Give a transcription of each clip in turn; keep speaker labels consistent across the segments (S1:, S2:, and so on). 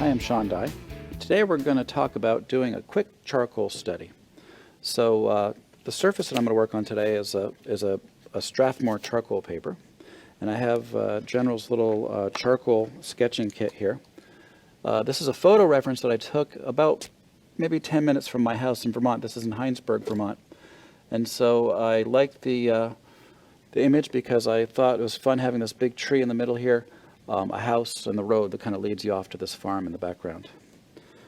S1: Hi, I'm Sean Dye. Today we're going to talk about doing a quick charcoal study. So the surface that I'm going to work on today is a Strathmore charcoal paper. And I have General's little charcoal sketching kit here. This is a photo reference that I took about maybe 10 minutes from my house in Vermont. This is in Heinsberg, Vermont. And so I liked the image because I thought it was fun having this big tree in the middle here, a house, and the road that kind of leads you off to this farm in the background.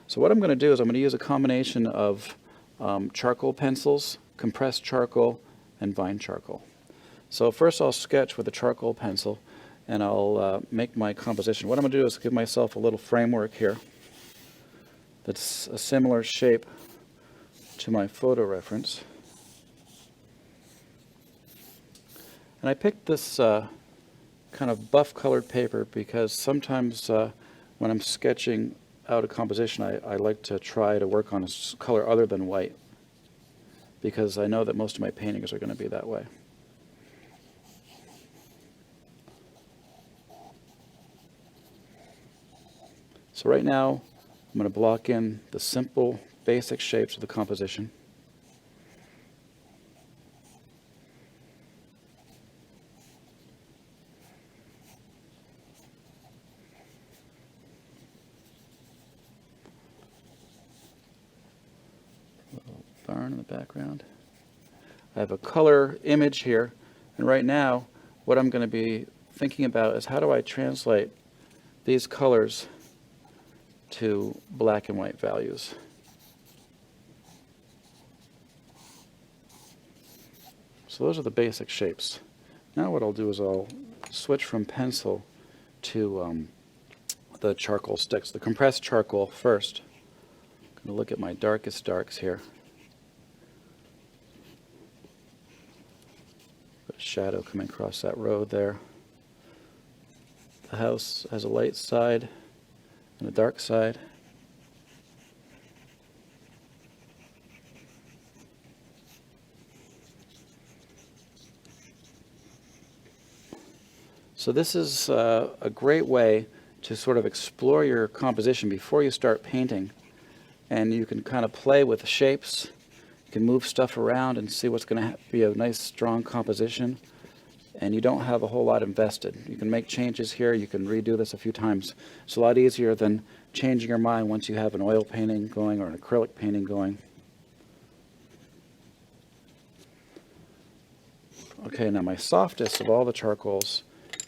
S1: So what I'm going to do is I'm going to use a combination of charcoal pencils, compressed charcoal, and vine charcoal. So first I'll sketch with a charcoal pencil, and I'll make my composition. What I'm going to do is give myself a little framework here that's a similar shape to my photo reference. And I picked this kind of buff colored paper because sometimes when I'm sketching out a composition, I like to try to work on a color other than white, because I know that most of my paintings are going to be that way. So right now I'm going to block in the simple basic shapes of the composition. Little barn in the background. I have a color image here, and right now what I'm going to be thinking about is how do I translate these colors to black and white values. So those are the basic shapes. Now what I'll do is I'll switch from pencil to the charcoal sticks. The compressed charcoal first. I'm going to look at my darkest darks here. Put a shadow coming across that road there. The house has a light side and a dark side. So this is a great way to sort of explore your composition before you start painting, and you can kind of play with the shapes. You can move stuff around and see what's going to be a nice strong composition, and you don't have a whole lot invested. You can make changes here. You can redo this a few times. It's a lot easier than changing your mind once you have an oil painting going or an acrylic painting going. Okay, now my softest of all the charcoals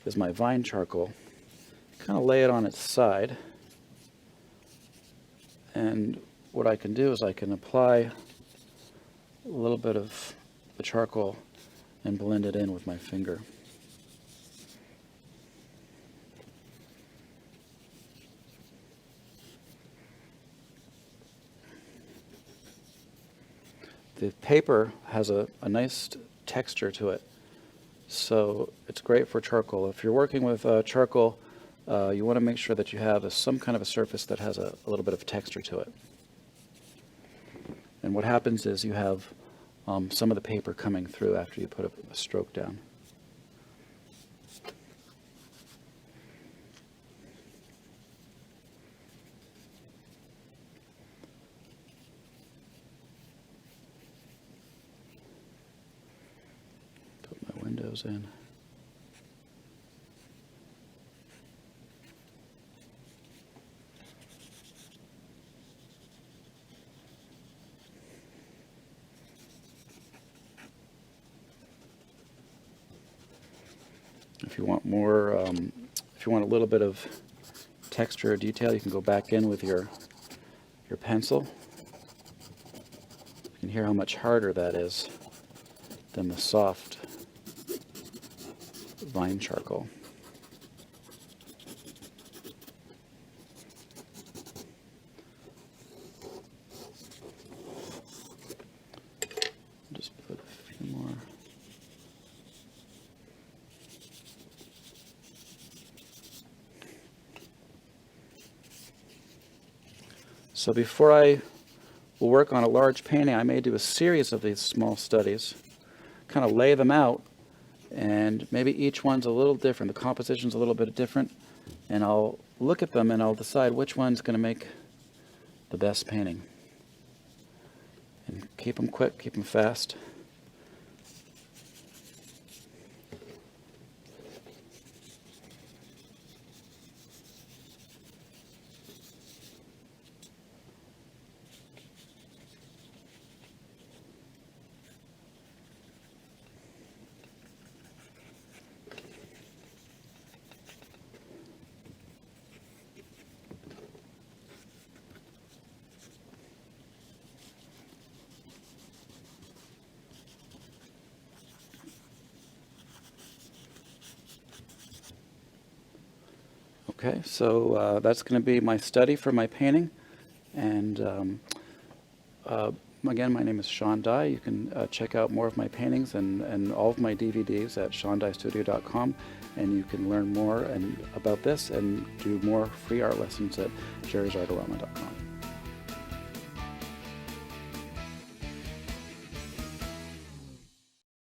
S1: is my vine charcoal. Kind of lay it on its side, and what I can do is I can apply a little bit of the charcoal and blend it in with my finger. The paper has a nice texture to it, so it's great for charcoal. If you're working with charcoal, you want to make sure that you have some kind of a surface that has a little bit of texture to it. And what happens is you have some of the paper coming through after you put a stroke down. Put my windows in. If you want more, if you want a little bit of texture or detail, you can go back in with your pencil. You can hear how much harder that is than the soft vine charcoal. Just put a few more. So before I will work on a large painting, I may do a series of these small studies, kind of lay them out, and maybe each one's a little different. The composition's a little bit different, and I'll look at them and I'll decide which one's going to make the best painting. And keep them quick, keep them fast. Okay, so that's going to be my study for my painting. And again, my name is Sean Dye. You can check out more of my paintings and all of my DVDs at SeanDyeStudio.com. And you can learn more about this and do more free art lessons at Jerry'sArtarama.com.